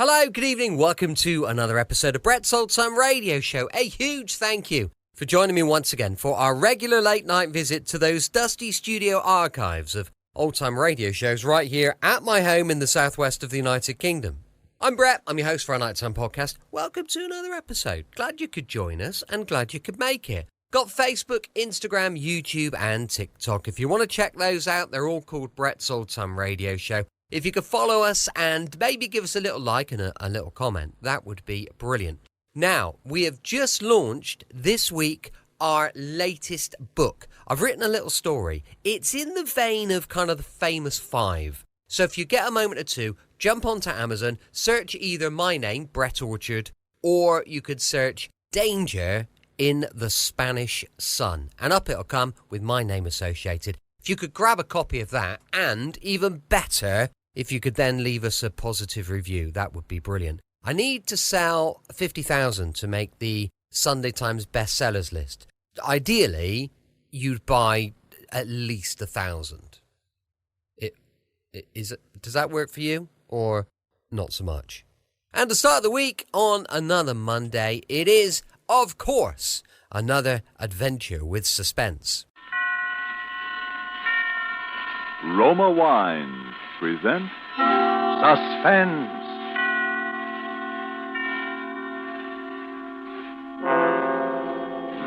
Hello, good evening. Welcome to another episode of Brett's Old Time Radio Show. A huge thank you for joining me once again for our regular late night visit to those dusty studio archives of old time radio shows right here at my home in the southwest of the United Kingdom. I'm Brett. I'm your host for our nighttime podcast. Welcome to another episode. Glad you could join us and glad you could make it. Got Facebook, Instagram, YouTube and TikTok. If you want to check those out, they're all called Brett's Old Time Radio Show. If you could follow us and maybe give us a little like and a little comment, that would be brilliant. Now, we have just launched this week our latest book. I've written a little story. It's in the vein of kind of the famous five. So if you get a moment or two, jump onto Amazon, search either my name, Brett Orchard, or you could search Danger in the Spanish Sun. And up it'll come with my name associated. If you could grab a copy of that, and even better, if you could then leave us a positive review, that would be brilliant. I need to sell 50,000 to make the Sunday Times bestsellers list. Ideally, you'd buy at least 1,000. Does that work for you, or not so much? And to start the week on another Monday, it is, of course, another adventure with suspense. Roma Wines present Suspense.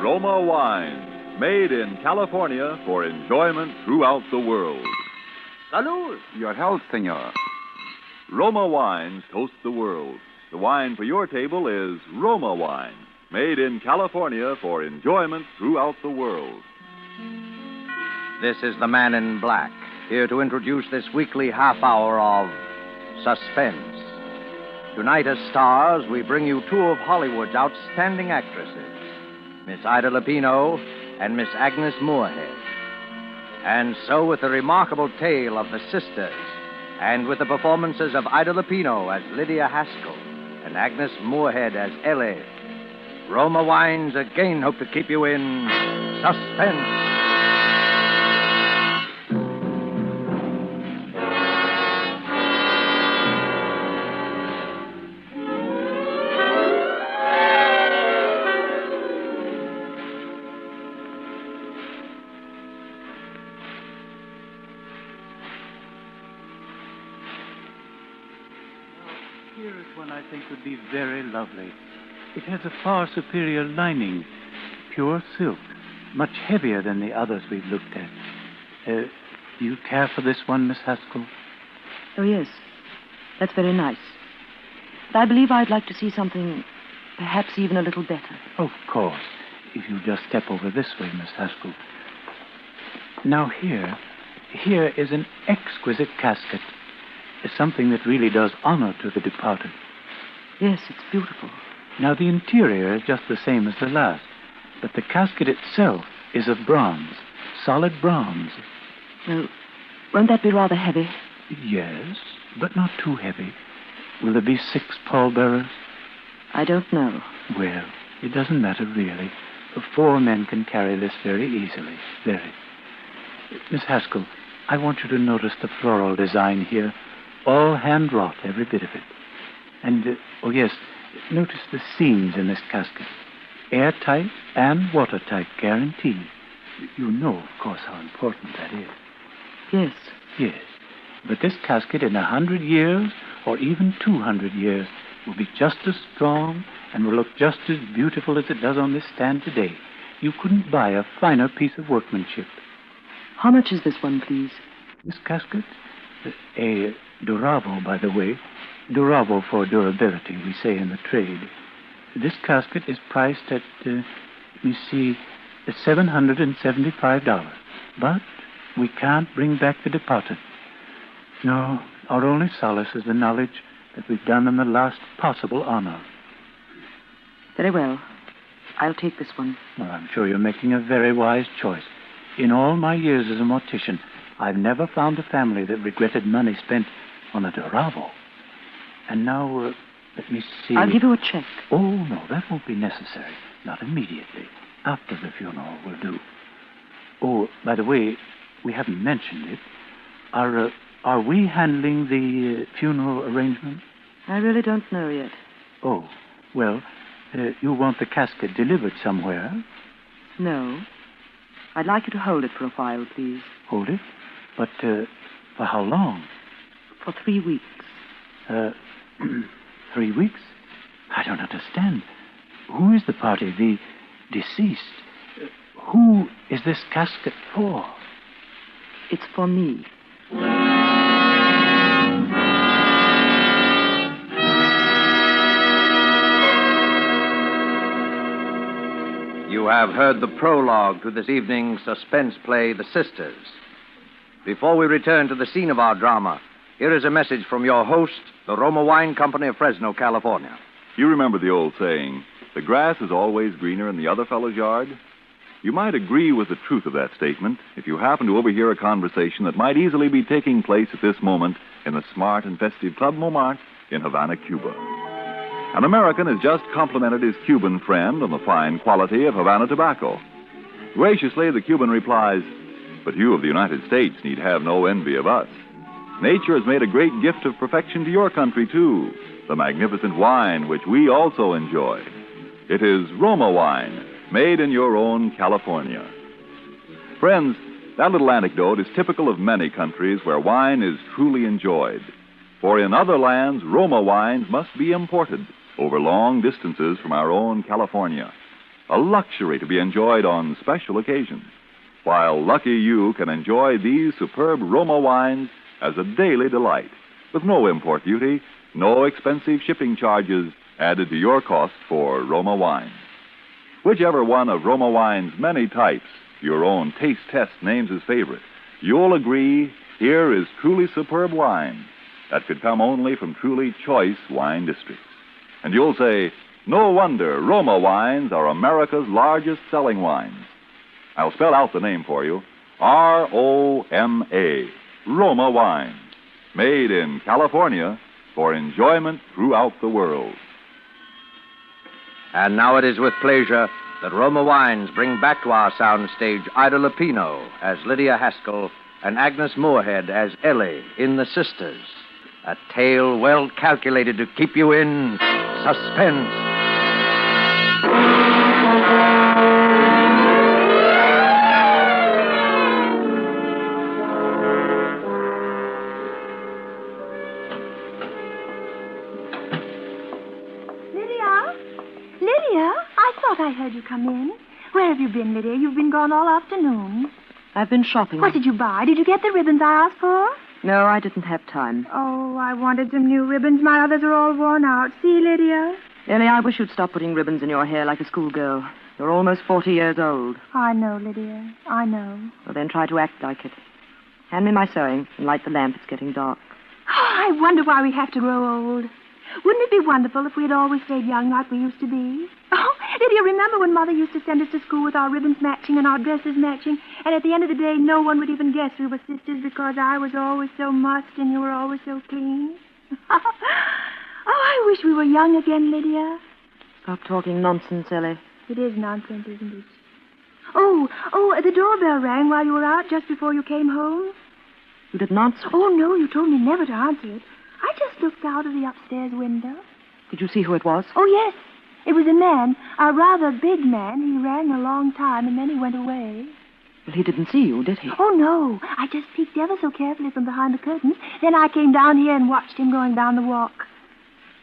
Roma Wines, made in California for enjoyment throughout the world. Salud! Your health, senor. Roma Wines toast the world. The wine for your table is Roma Wine, made in California for enjoyment throughout the world. This is the Man in Black, here to introduce this weekly half hour of Suspense. Tonight as stars, we bring you two of Hollywood's outstanding actresses, Miss Ida Lupino and Miss Agnes Moorehead. And so with the remarkable tale of the sisters, and with the performances of Ida Lupino as Lydia Haskell and Agnes Moorehead as Ellie, Roma Wines again hope to keep you in suspense. Here is one I think would be very lovely. It has a far superior lining, pure silk, much heavier than the others we've looked at. Do you care for this one, Miss Haskell? Oh, yes. That's very nice. But I believe I'd like to see something perhaps even a little better. Of course. If you just step over this way, Miss Haskell. Now here is an exquisite casket. Something that really does honor to the departed. Yes, it's beautiful. Now, the interior is just the same as the last, but the casket itself is of bronze, solid bronze. Well, won't that be rather heavy? Yes, but not too heavy. Will there be 6 pallbearers? I don't know. Well, it doesn't matter, really. 4 men can carry this very easily, very. Miss Haskell, I want you to notice the floral design here. All hand-wrought, every bit of it. And, oh yes, notice the seams in this casket. Airtight and watertight, guaranteed. You know, of course, how important that is. Yes. Yes. But this casket in 100 years, or even 200 years, will be just as strong and will look just as beautiful as it does on this stand today. You couldn't buy a finer piece of workmanship. How much is this one, please? This casket? A Duravo, by the way. Duravo for durability, we say in the trade. This casket is priced at, $775. But we can't bring back the departed. No, our only solace is the knowledge that we've done them the last possible honor. Very well. I'll take this one. Well, I'm sure you're making a very wise choice. In all my years as a mortician, I've never found a family that regretted money spent on a Duravo. And now, let me see. I'll give you a check. Oh, no, that won't be necessary. Not immediately. After the funeral will do. Oh, by the way, we haven't mentioned it. Are we handling the funeral arrangements? I really don't know yet. Oh, well, you want the casket delivered somewhere? No. I'd like you to hold it for a while, please. Hold it? But for how long? For 3 weeks. 3 weeks? I don't understand. Who is the party, the deceased? Who is this casket for? It's for me. You have heard the prologue to this evening's suspense play, The Sisters. Before we return to the scene of our drama, here is a message from your host, the Roma Wine Company of Fresno, California. You remember the old saying, the grass is always greener in the other fellow's yard? You might agree with the truth of that statement if you happen to overhear a conversation that might easily be taking place at this moment in the smart and festive Club Montmartre in Havana, Cuba. An American has just complimented his Cuban friend on the fine quality of Havana tobacco. Graciously, the Cuban replies, "But you of the United States need have no envy of us. Nature has made a great gift of perfection to your country, too, the magnificent wine which we also enjoy. It is Roma wine, made in your own California." Friends, that little anecdote is typical of many countries where wine is truly enjoyed. For in other lands, Roma wines must be imported over long distances from our own California, a luxury to be enjoyed on special occasions, while lucky you can enjoy these superb Roma wines as a daily delight, with no import duty, no expensive shipping charges added to your cost for Roma wine. Whichever one of Roma wine's many types your own taste test names as favorite, you'll agree here is truly superb wine that could come only from truly choice wine districts. And you'll say, no wonder Roma wines are America's largest selling wines. I'll spell out the name for you. R-O-M-A, Roma wines, made in California for enjoyment throughout the world. And now it is with pleasure that Roma Wines bring back to our soundstage Ida Lupino as Lydia Haskell and Agnes Moorehead as Ellie in The Sisters. A tale well calculated to keep you in suspense. I heard you come in. Where have you been, Lydia? You've been gone all afternoon. I've been shopping. What did you buy? Did you get the ribbons I asked for? No, I didn't have time. Oh, I wanted some new ribbons. My others are all worn out. See, Lydia? Ellie, I wish you'd stop putting ribbons in your hair like a schoolgirl. You're almost 40 years old. I know, Lydia. I know. Well, then try to act like it. Hand me my sewing and light the lamp. It's getting dark. Oh, I wonder why we have to grow old. Wouldn't it be wonderful if we had always stayed young like we used to be? Oh, Lydia, remember when Mother used to send us to school with our ribbons matching and our dresses matching, and at the end of the day, no one would even guess we were sisters because I was always so mussed and you were always so clean? Oh, I wish we were young again, Lydia. Stop talking nonsense, Ellie. It is nonsense, isn't it? Oh, the doorbell rang while you were out just before you came home. You didn't answer? Oh, no, you told me never to answer it. I just looked out of the upstairs window. Did you see who it was? Oh, yes. It was a man, a rather big man. He rang a long time, and then he went away. Well, he didn't see you, did he? Oh, no. I just peeked ever so carefully from behind the curtains. Then I came down here and watched him going down the walk.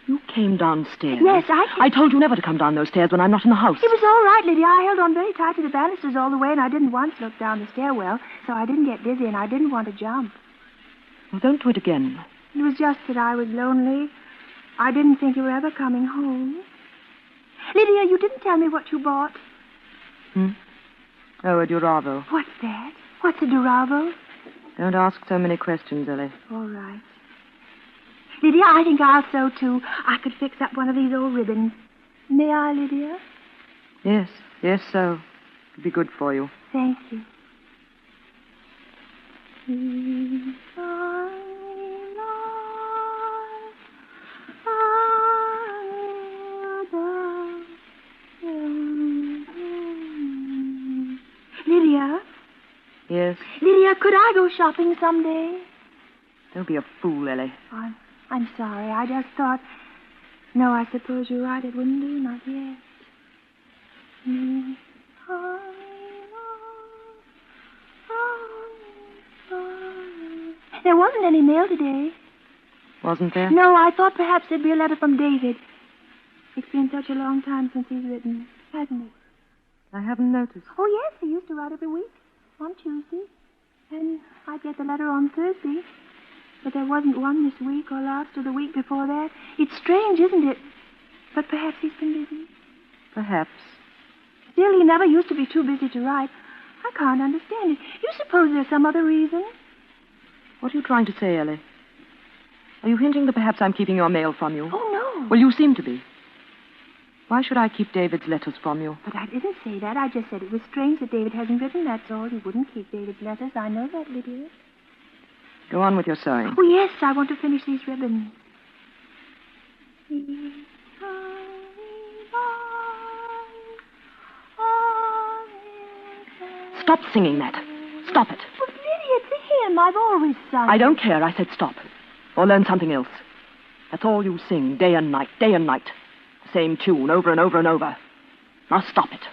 You came downstairs? Yes, I told you never to come down those stairs when I'm not in the house. It was all right, Lydia. I held on very tight to the banisters all the way, and I didn't once look down the stairwell, so I didn't get dizzy, and I didn't want to jump. Well, don't do it again. It was just that I was lonely. I didn't think you were ever coming home. Lydia, you didn't tell me what you bought. Oh, a Duravo. What's that? What's a Duravo? Don't ask so many questions, Ellie. All right. Lydia, I think I'll sew, too. I could fix up one of these old ribbons. May I, Lydia? Yes, so. It'd be good for you. Thank you. Lydia? Yes? Lydia, could I go shopping someday? Don't be a fool, Ellie. I'm sorry. I just thought... No, I suppose you're right. It wouldn't do. Not yet. There wasn't any mail today. Wasn't there? No, I thought perhaps there'd be a letter from David. It's been such a long time since he's written, hasn't it? I haven't noticed. Oh, yes, he used to write every week on Tuesday. And I'd get the letter on Thursday. But there wasn't one this week or last or the week before that. It's strange, isn't it? But perhaps he's been busy. Perhaps. Still, he never used to be too busy to write. I can't understand it. You suppose there's some other reason? What are you trying to say, Ellie? Are you hinting that perhaps I'm keeping your mail from you? Oh, no. Well, you seem to be. Why should I keep David's letters from you? But I didn't say that. I just said it was strange that David hasn't written, that's all. He wouldn't keep David's letters. I know that, Lydia. Go on with your sewing. Oh, yes, I want to finish these ribbons. Stop singing that. Stop it. Well, Lydia, it's a hymn. I've always sung. I don't care. I said stop. Or learn something else. That's all you sing, day and night, day and night. The same tune, over and over and over. Now stop it.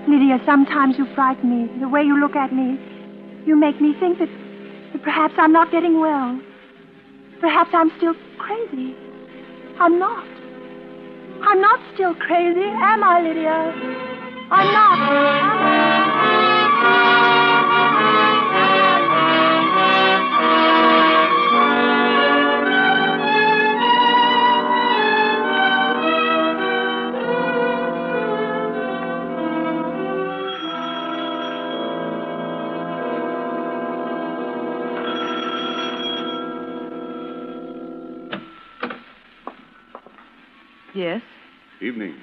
Lydia, sometimes you frighten me. The way you look at me, you make me think that perhaps I'm not getting well. Perhaps I'm still crazy. I'm not. I'm not still crazy, am I, Lydia? I'm not, am I? Yes? Evening.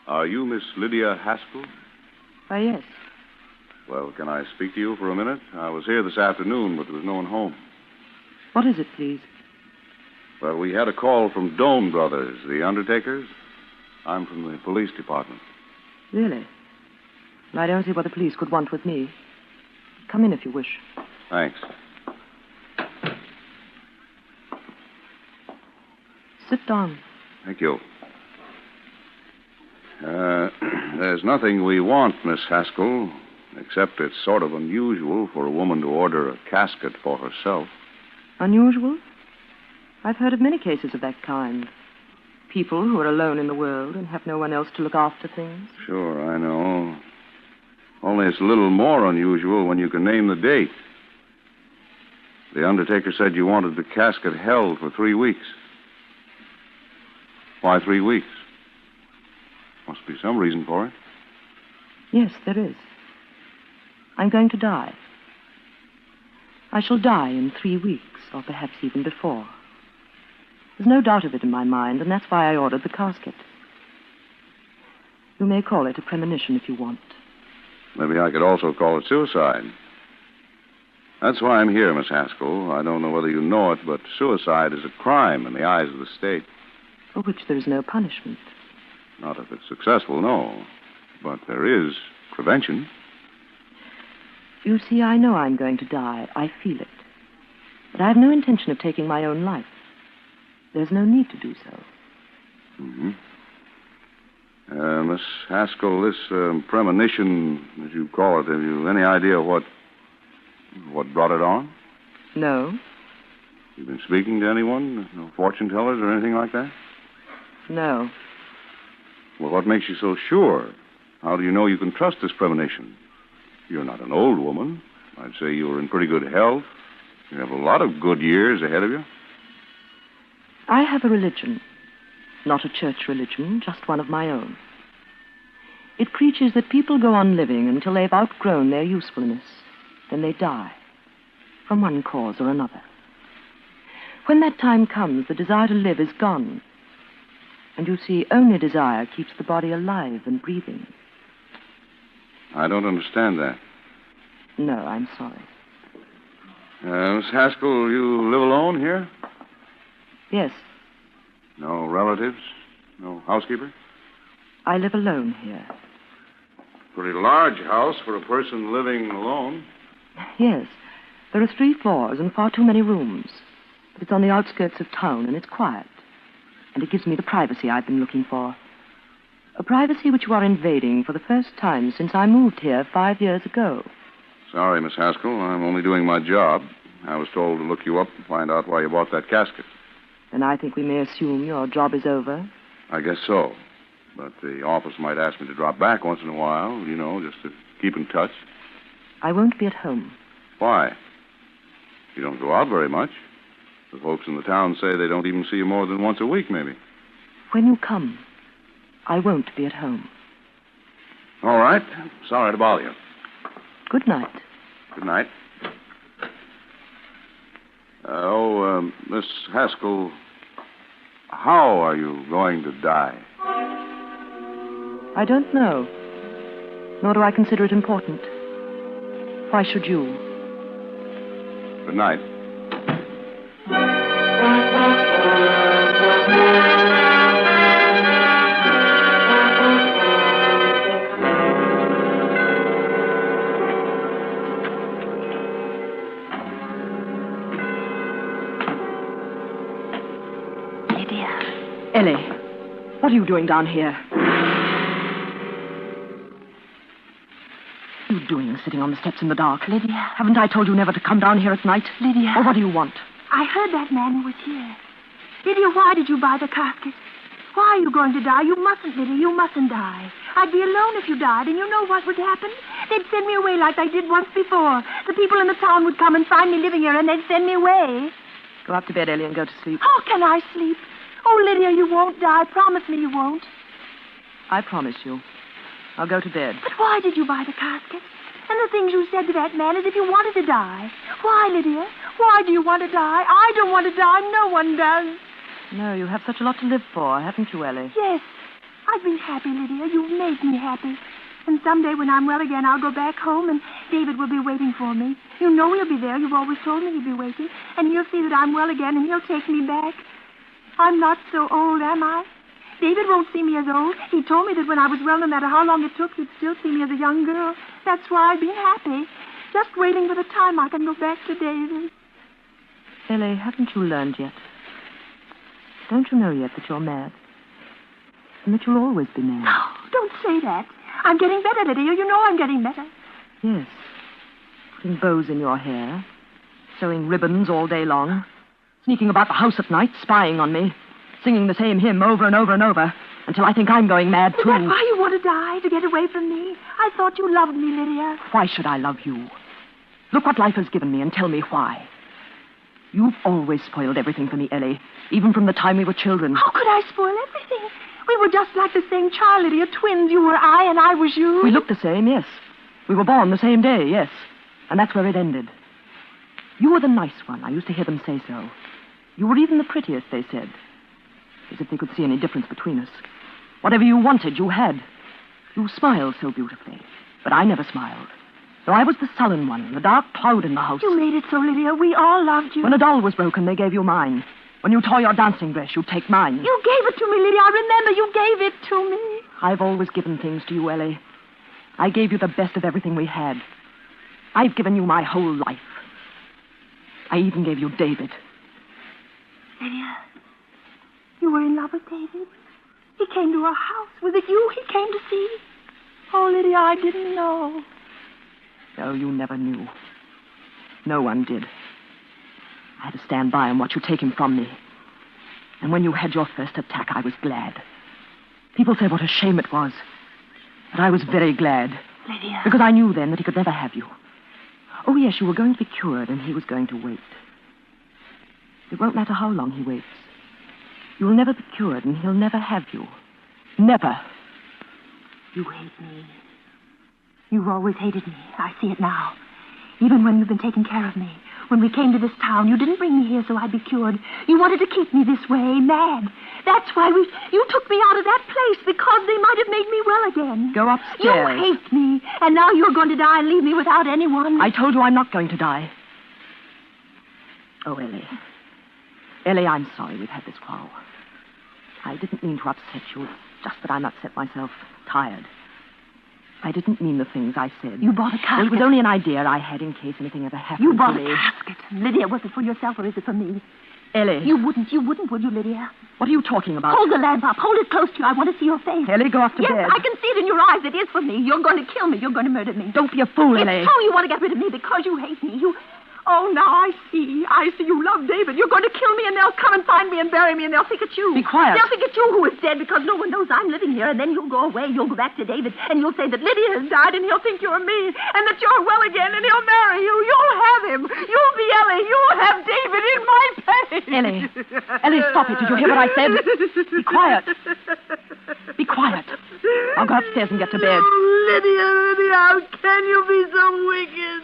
Are you Miss Lydia Haskell? Why, yes. Well, can I speak to you for a minute? I was here this afternoon, but there was no one home. What is it, please? Well, we had a call from Doan Brothers, the undertakers. I'm from the police department. Really? Well, I don't see what the police could want with me. Come in if you wish. Thanks. Sit down. Thank you. There's nothing we want, Miss Haskell, except it's sort of unusual for a woman to order a casket for herself. Unusual? I've heard of many cases of that kind. People who are alone in the world and have no one else to look after things. Sure, I know. Only it's a little more unusual when you can name the date. The undertaker said you wanted the casket held for 3 weeks. Why 3 weeks? Must be some reason for it. Yes, there is. I'm going to die. I shall die in 3 weeks, or perhaps even before. There's no doubt of it in my mind, and that's why I ordered the casket. You may call it a premonition if you want. Maybe I could also call it suicide. That's why I'm here, Miss Haskell. I don't know whether you know it, but suicide is a crime in the eyes of the state. For which there is no punishment. Not if it's successful, no. But there is prevention. You see, I know I'm going to die. I feel it. But I have no intention of taking my own life. There's no need to do so. Mm-hmm. Miss Haskell, this premonition, as you call it, have you any idea what brought it on? No. You've been speaking to anyone? No fortune tellers or anything like that? No. Well, what makes you so sure? How do you know you can trust this premonition? You're not an old woman. I'd say you're in pretty good health. You have a lot of good years ahead of you. I have a religion. Not a church religion, just one of my own. It preaches that people go on living until they've outgrown their usefulness. Then they die, from one cause or another. When that time comes, the desire to live is gone. And you see, only desire keeps the body alive and breathing. I don't understand that. No, I'm sorry. Miss Haskell, you live alone here? Yes, No relatives? No housekeeper? I live alone here. Pretty large house for a person living alone. Yes, There are 3 floors and far too many rooms. But it's on the outskirts of town, and it's quiet. And it gives me the privacy I've been looking for. A privacy which you are invading for the first time since I moved here 5 years ago. Sorry, Miss Haskell. I'm only doing my job. I was told to look you up and find out why you bought that casket. Then I think we may assume your job is over. I guess so. But the office might ask me to drop back once in a while, just to keep in touch. I won't be at home. Why? You don't go out very much. The folks in the town say they don't even see you more than once a week, maybe. When you come, I won't be at home. All right. Sorry to bother you. Good night. Good night. Miss Haskell, how are you going to die? I don't know. Nor do I consider it important. Why should you? Good night. Ellie, what are you doing down here? What are you doing sitting on the steps in the dark? Lydia. Haven't I told you never to come down here at night? Lydia. Or what do you want? I heard that man was here. Lydia, why did you buy the casket? Why are you going to die? You mustn't, Lydia. You mustn't die. I'd be alone if you died, and you know what would happen? They'd send me away like they did once before. The people in the town would come and find me living here, and they'd send me away. Go up to bed, Ellie, and go to sleep. How can I sleep? Oh, Lydia, you won't die. Promise me you won't. I promise you. I'll go to bed. But why did you buy the casket? And the things you said to that man as if you wanted to die. Why, Lydia? Why do you want to die? I don't want to die. No one does. No, you have such a lot to live for, haven't you, Ellie? Yes. I've been happy, Lydia. You've made me happy. And someday when I'm well again, I'll go back home and David will be waiting for me. You know he'll be there. You've always told me he'll be waiting. And he'll see that I'm well again and he'll take me back. I'm not so old, am I? David won't see me as old. He told me that when I was well, no matter how long it took, he'd still see me as a young girl. That's why I've been happy. Just waiting for the time I can go back to David. Ellie, haven't you learned yet? Don't you know yet that you're mad? And that you'll always be mad? No, don't say that. I'm getting better, Lydia. You know I'm getting better. Yes. Putting bows in your hair. Sewing ribbons all day long. Sneaking about the house at night, spying on me. Singing the same hymn over and over and over. Until I think I'm going mad, too. Is that why you want to die? To get away from me? I thought you loved me, Lydia. Why should I love you? Look what life has given me and tell me why. You've always spoiled everything for me, Ellie. Even from the time we were children. How could I spoil everything? We were just like the same child, Lydia. Twins. You were I and I was you. We looked the same, yes. We were born the same day, yes. And that's where it ended. You were the nice one. I used to hear them say so. You were even the prettiest, they said. As if they could see any difference between us. Whatever you wanted, you had. You smiled so beautifully. But I never smiled. So I was the sullen one, the dark cloud in the house. You made it so, Lydia. We all loved you. When a doll was broken, they gave you mine. When you tore your dancing dress, you'd take mine. You gave it to me, Lydia. I remember you gave it to me. I've always given things to you, Ellie. I gave you the best of everything we had. I've given you my whole life. I even gave you David. Lydia, you were in love with David? He came to our house. Was it you he came to see? Oh, Lydia, I didn't know. No, you never knew. No one did. I had to stand by and watch you take him from me. And when you had your first attack, I was glad. People said what a shame it was. But I was very glad. Lydia. Because I knew then that he could never have you. Oh, yes, you were going to be cured, and he was going to wait. It won't matter how long he waits. You'll never be cured, and he'll never have you. Never. You hate me. You've always hated me. I see it now. Even when you've been taking care of me. When we came to this town, you didn't bring me here so I'd be cured. You wanted to keep me this way, mad. That's why you took me out of that place, because they might have made me well again. Go upstairs. You hate me, and now you're going to die and leave me without anyone. I told you I'm not going to die. Oh, Ellie. Ellie, I'm sorry we've had this quarrel. I didn't mean to upset you. It's just that I'm upset myself. Tired. I didn't mean the things I said. You bought a casket. Well, it was only an idea I had in case anything ever happened. You bought to me. a casket. Lydia, was it for yourself or is it for me? Ellie. You wouldn't, would you, Lydia? What are you talking about? Hold the lamp up. Hold it close to you. I want to see your face. Ellie, go off to yes, bed. I can see it in your eyes. It is for me. You're going to kill me. You're going to murder me. Don't be a fool, Ellie. It's true you want to get rid of me because you hate me. Oh, now I see. You love David. You're going to kill me, and they'll come and find me and bury me, and they'll think it's you. Be quiet. They'll think it's you who is dead because no one knows I'm living here, and then you'll go away. You'll go back to David, and you'll say that Lydia has died, and he'll think you're me, and that you're well again, and he'll marry you. You'll have him. You'll be Ellie. You'll have David in my place. Ellie, stop it. Did you hear what I said? Be quiet. Be quiet. I'll go upstairs and get to bed. Oh, Lydia, how can you be so wicked?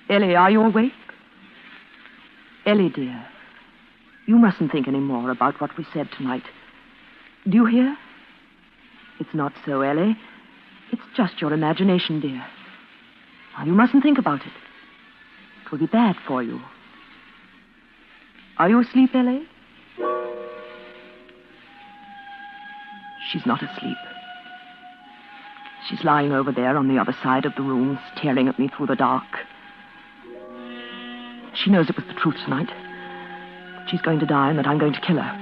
Ellie, are you awake? Ellie, dear, you mustn't think any more about what we said tonight. Do you hear? It's not so, Ellie. It's just your imagination, dear. Now, you mustn't think about it. It will be bad for you. Are you asleep, Ellie? She's not asleep. She's lying over there on the other side of the room, staring at me through the dark. She knows it was the truth tonight. That she's going to die and that I'm going to kill her.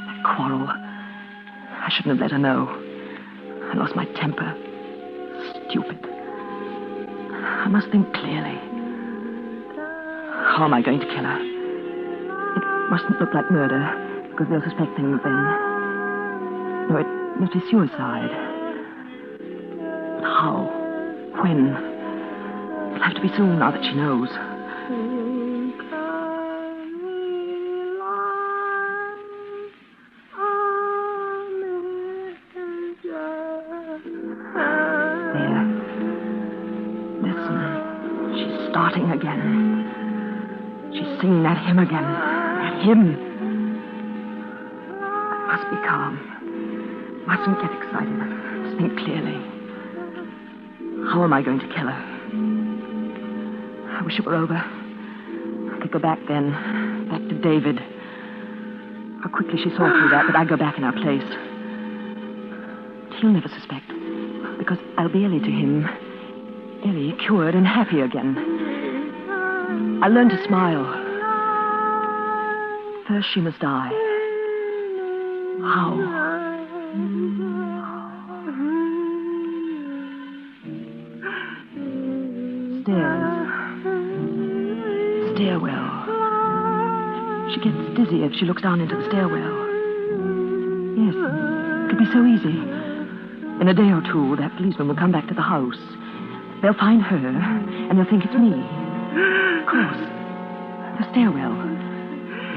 That quarrel. I shouldn't have let her know. I lost my temper. Stupid. I must think clearly. How am I going to kill her? It mustn't look like murder, because they'll suspect things then. No, it must be suicide. But how? When? It'll have to be soon, now that she knows. There. Listen. She's starting again. She's singing that hymn again. That hymn. I must be calm. Mustn't get excited. Must think clearly. How am I going to kill her? I wish it were over. I could go back then. Back to David. How quickly she saw through that I'd go back in our place. He'll never suspect. Because I'll be Ellie to him. Ellie, cured and happy again. I'll learn to smile. First she must die. How? Stairwell. She gets dizzy if she looks down into the stairwell. Yes, it'll be so easy. In a day or two, that policeman will come back to the house. They'll find her, and they'll think it's me. Of course. The stairwell.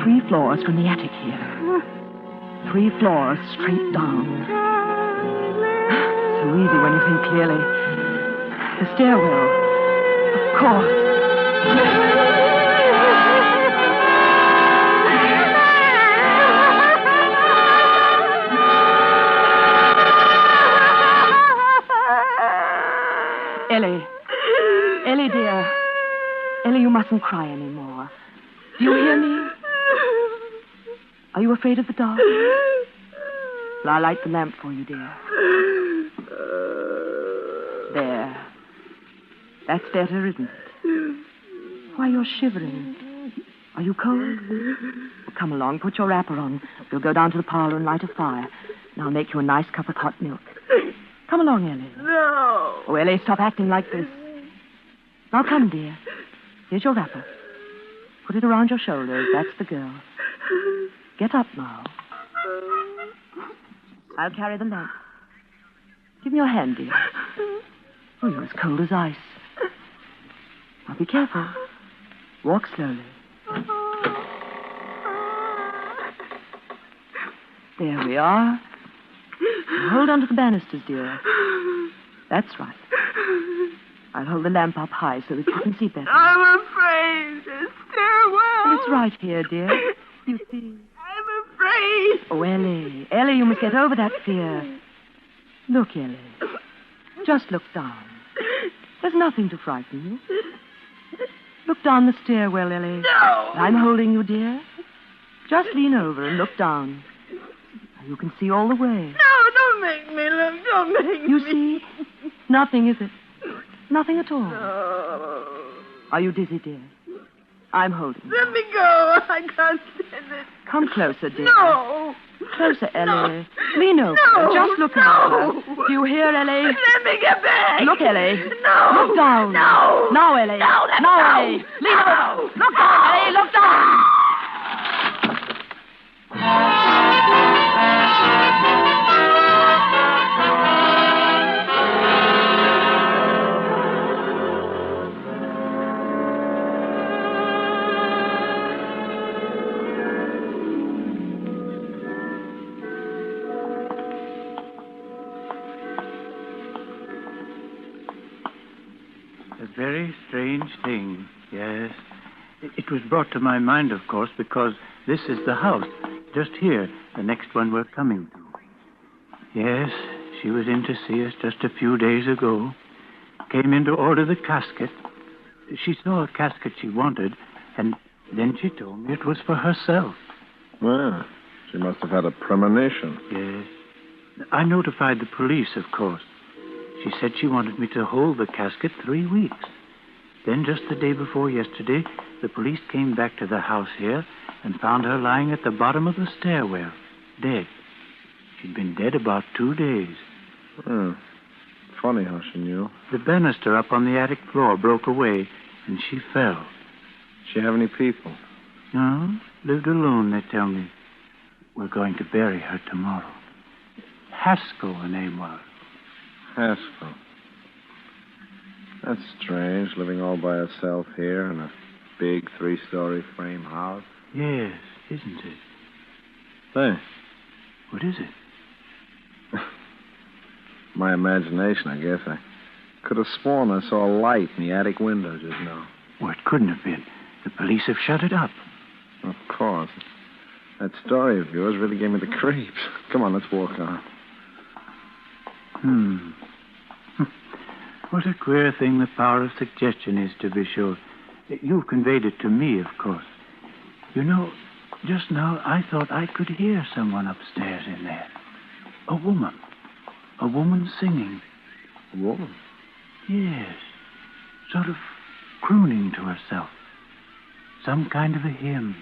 3 floors from the attic here. 3 floors straight down. So easy when you think clearly. The stairwell. Of course. Ellie, dear. Ellie, you mustn't cry anymore. Do you hear me? Are you afraid of the dark? Well, I'll light the lamp for you, dear. There. That's better, isn't it? Why, you're shivering. Are you cold? Well, come along, put your wrapper on. We'll go down to the parlor and light a fire. And I'll make you a nice cup of hot milk. Come along, Ellie. No. Oh, Ellie, stop acting like this. Now, come, dear. Here's your wrapper. Put it around your shoulders. That's the girl. Get up now. I'll carry the lamp. Give me your hand, dear. Oh, you're as cold as ice. Now, be careful. Walk slowly. There we are. Now hold on to the banisters, dear. That's right. I'll hold the lamp up high so that you can see better. I'm afraid. The stairwell. It's right here, dear. You see. I'm afraid. Oh, Ellie. Ellie, you must get over that fear. Look, Ellie. Just look down. There's nothing to frighten you. Look down the stairwell, Ellie. No. I'm holding you, dear. Just lean over and look down. You can see all the way. No, don't make me look. Don't make me. You see? Nothing, is it? Nothing at all. No. Are you dizzy, dear? I'm holding you. Let me go. I can't stand it. Come closer, dear. No. Closer, Ellie. No. Lean over. No. Just look at her. Do you hear, Ellie? Let me get back. Look, Ellie. No. Look down. No. Now, Ellie. No, let me now, go. Ellie. Lean over. Look down, Ellie. Look down. A very strange thing, yes. It was brought to my mind, of course, because this is the house, just here, the next one we're coming to. Yes, she was in to see us just a few days ago. Came in to order the casket. She saw a casket she wanted, and then she told me it was for herself. Well, she must have had a premonition. Yes. I notified the police, of course. She said she wanted me to hold the casket 3 weeks. Then, just the day before yesterday, the police came back to the house here and found her lying at the bottom of the stairwell, dead. She'd been dead about 2 days. Funny how she knew. The banister up on the attic floor broke away, and she fell. She have any people? No, lived alone, they tell me. We're going to bury her tomorrow. Haskell, her name was. Haskell. That's strange, living all by herself here in a big 3-story frame house. Yes, isn't it? Say, What is it? my imagination, I guess. I could have sworn I saw a light in the attic window just now. Well, it couldn't have been. The police have shut it up. Of course. That story of yours really gave me the creeps. Come on, let's walk on. What a queer thing the power of suggestion is, to be sure. You've conveyed it to me, of course. You know, just now I thought I could hear someone upstairs in there. A woman. A woman singing. A woman? Yes. Sort of crooning to herself. Some kind of a hymn.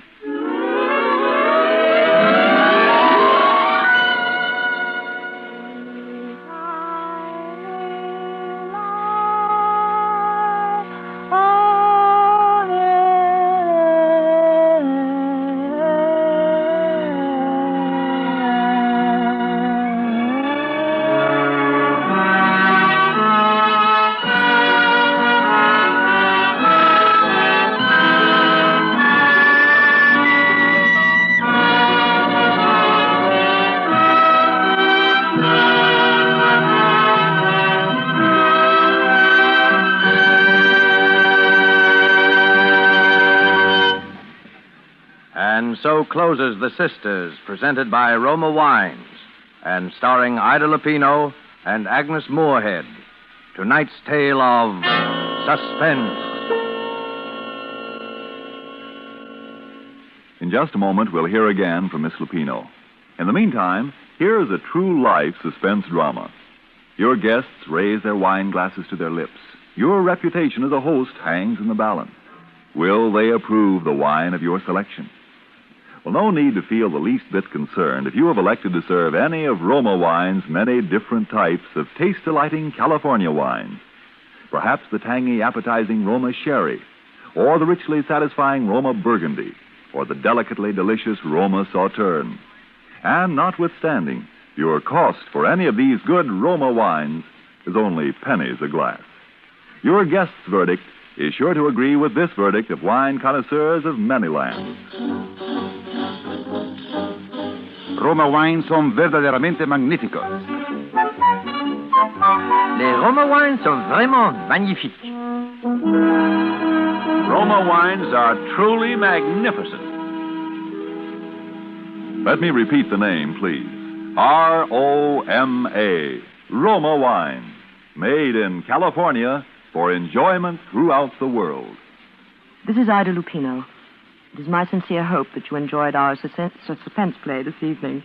And so closes The Sisters, presented by Roma Wines, and starring Ida Lupino and Agnes Moorehead. Tonight's tale of Suspense. In just a moment, we'll hear again from Miss Lupino. In the meantime, here's a true-life suspense drama. Your guests raise their wine glasses to their lips. Your reputation as a host hangs in the balance. Will they approve the wine of your selection? Well, no need to feel the least bit concerned if you have elected to serve any of Roma Wine's many different types of taste-delighting California wines. Perhaps the tangy, appetizing Roma Sherry, or the richly satisfying Roma Burgundy, or the delicately delicious Roma Sauterne. And notwithstanding, your cost for any of these good Roma wines is only pennies a glass. Your guest's verdict is sure to agree with this verdict of wine connoisseurs of many lands. Roma wines son verdaderamente magníficos. Les Roma wines sont vraiment magnifiques. Roma wines are truly magnificent. Let me repeat the name, please. R-O-M-A, Roma wine. Made in California for enjoyment throughout the world. This is Ida Lupino. It is my sincere hope that you enjoyed our suspense play this evening.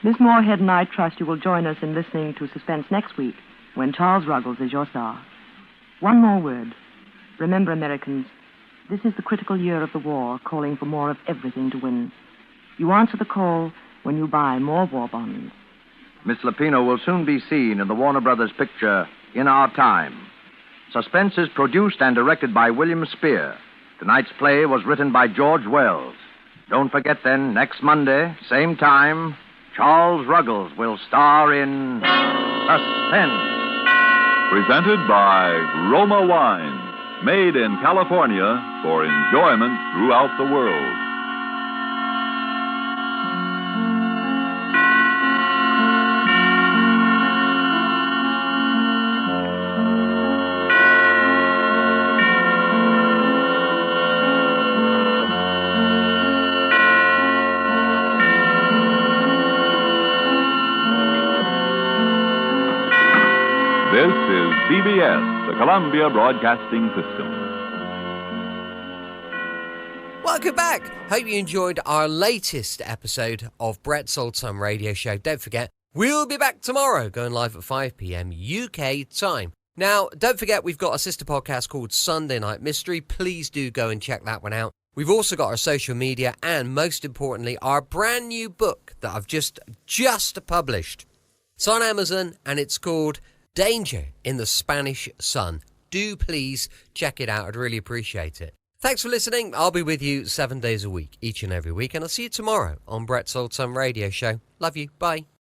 Miss Moorhead and I trust you will join us in listening to Suspense next week, when Charles Ruggles is your star. One more word. Remember, Americans, this is the critical year of the war, calling for more of everything to win. You answer the call when you buy more war bonds. Miss Lupino will soon be seen in the Warner Brothers picture In Our Time. Suspense is produced and directed by William Spear. Tonight's play was written by George Wells. Don't forget then, next Monday, same time, Charles Ruggles will star in Suspense. Presented by Roma wine. Made in California for enjoyment throughout the world. This is CBS, the Columbia Broadcasting System. Welcome back. Hope you enjoyed our latest episode of Brett's Old Time Radio Show. Don't forget, we'll be back tomorrow, going live at 5 p.m. UK time. Now, don't forget, we've got a sister podcast called Sunday Night Mystery. Please do go and check that one out. We've also got our social media and, most importantly, our brand new book that I've just published. It's on Amazon and it's called Danger in the Spanish Sun. Do please check it out. I'd really appreciate it. Thanks for listening. I'll be with you 7 days a week, each and every week, and I'll see you tomorrow on Brett's Old Time Radio Show. Love you. Bye.